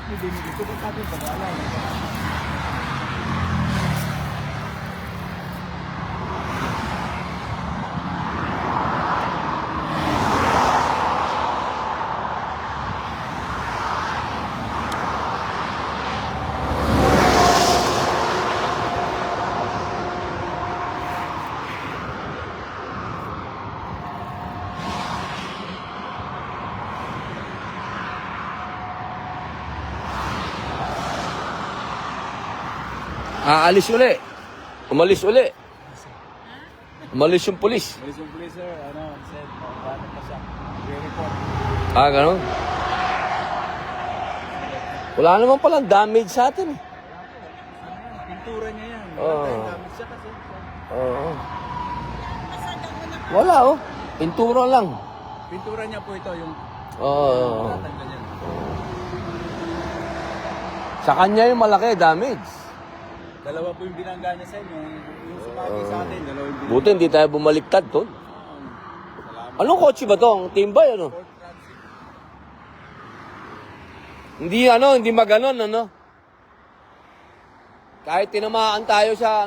speed limit dito, ba't natin pag-alay? Aalis uli. Umalis uli. Umalis yung pulis. Police yung police, sir, said, paano pa siya? Re-report. Gano'n? Wala naman palang damage sa atin. Pintura niya yan. Oo. Damage siya kasi. Oo. Wala oh. Pintura lang. Pintura niya po ito, yung Oo. tatanggal niya. Sa kanya yung malaki damage. Dalawa po yung binangga niya sa inyo. Yung sumagi sa atin, dalawa yung binangga. Buti hindi tayo bumaliktad tol. Salamat. Anong kotse ba to? Ang Timbay ano? Ford Transit. Hindi maganon ano? Kahit tinamaan tayo sa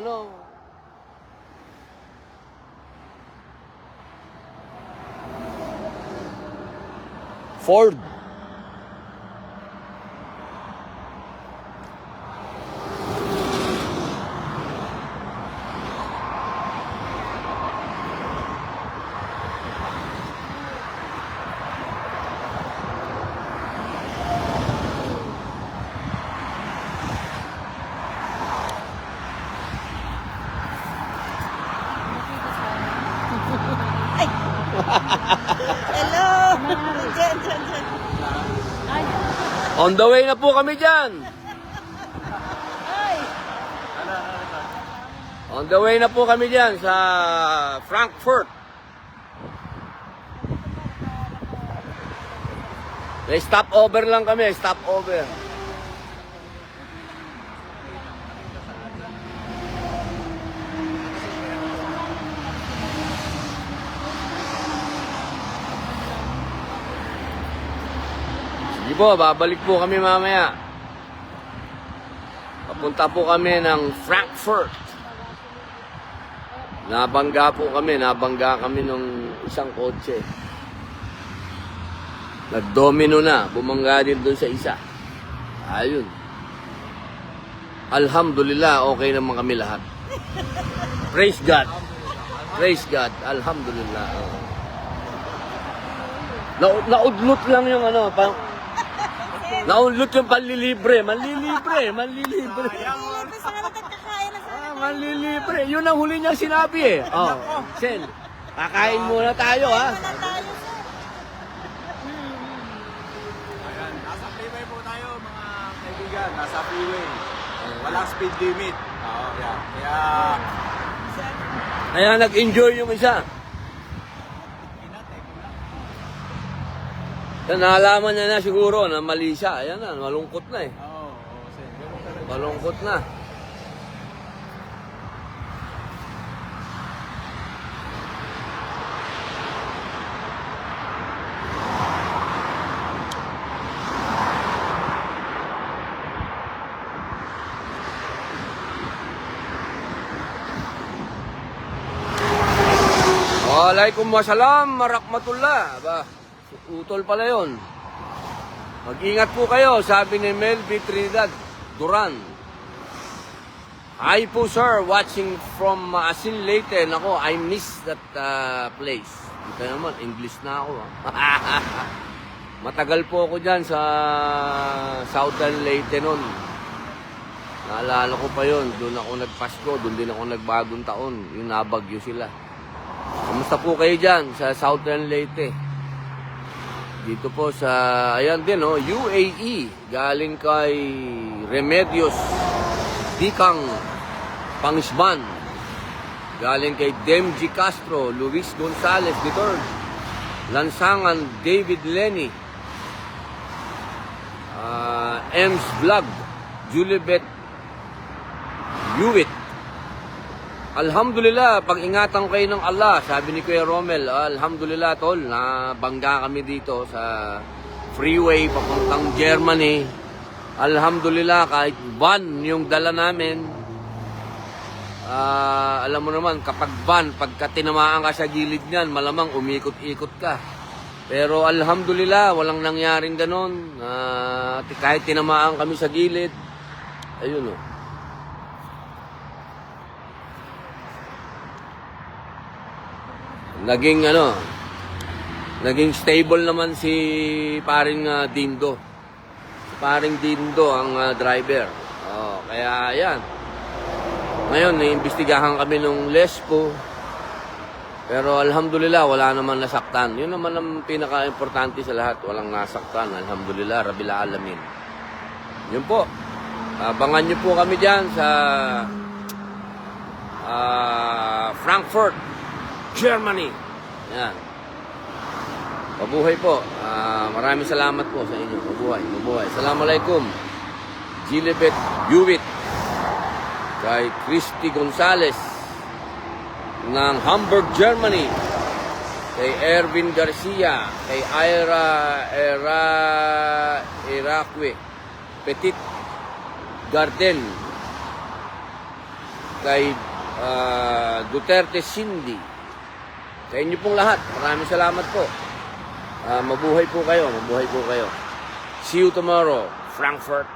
Ford. Hello! Diyan. On the way na po kami dyan. Ay! On the way na po kami dyan sa Frankfurt. May stopover lang kami, stopover. Sige po, babalik po kami mamaya. Papunta po kami ng Frankfurt. Nabangga kami nung isang kotse. Nagdomino na, bumangga din doon sa isa. Ayun. Alhamdulillah, okay naman kami lahat. Praise God. Praise God. Alhamdulillah. Naudlot lang yung naudlot yung panlilibre. Manlilibre. Manlilibre. Yun ang huli niyang sinabi eh. Oh, Sen, kakain muna tayo ha. Ayan, nasa freeway po tayo mga kaibigan. Nasa freeway. Walang speed limit. Oo, yan. Kaya nag-enjoy yung isa. Nalaman niya na siguro na mali siya. Ayan na, malungkot na eh. Oo, sir. Ganun talaga. Malungkot na. Waalaikumsalam warahmatullah. Ba, utol pala yun. Mag-ingat po kayo, sabi ni Melby Trinidad Duran. Hi po sir, watching from Asin Leyte. Nako, I miss that place. Ito naman, English na ako. Matagal po ako dyan sa Southern Leyte nun. Naalala ko pa yun, doon ako nagpasko, doon din ako nagbagong taon. Yung nabagyo sila. Kamusta po kayo dyan sa Southern Leyte? Dito po sa, ayan din UAE. Galing kay Remedios Dikang Pangisban. Galing kay Demji Castro, Luis Gonzalez III. Lansangan David Lenny. Ems Vlog, Julibet Hewitt. Alhamdulillah, pag-ingatan kayo ng Allah, sabi ni Kuya Romel. Alhamdulillah tol, nabangga kami dito sa freeway papuntang Germany. Alhamdulillah, kahit van yung dala namin, alam mo naman, kapag van, pagka tinamaan ka sa gilid niyan, malamang umikot-ikot ka. Pero alhamdulillah, walang nangyaring ganon. Kahit tinamaan kami sa gilid, ayun o. Naging stable naman si paring Dindo. Si paring Dindo ang driver. Kaya yan. Ngayon, naiimbestigahan kami nung Lespo. Pero alhamdulillah, wala naman nasaktan. Yun naman ang pinaka-importante sa lahat. Walang nasaktan. Alhamdulillah, Rabbil Alamin. Yun po. Abangan nyo po kami dyan sa Frankfurt, Germany. Yan. Mabuhay po. Maraming salamat po sa inyo. Mabuhay, mabuhay. Assalamualaikum. Gilibet Hewitt. Kay Christy Gonzalez ng Hamburg, Germany. Kay Erwin Garcia. Kay Iraque. Petit Garden. Kay Duterte Cindy. Sa inyo pong lahat. Maraming salamat po. Mabuhay po kayo. Mabuhay po kayo. See you tomorrow. Frankfurt.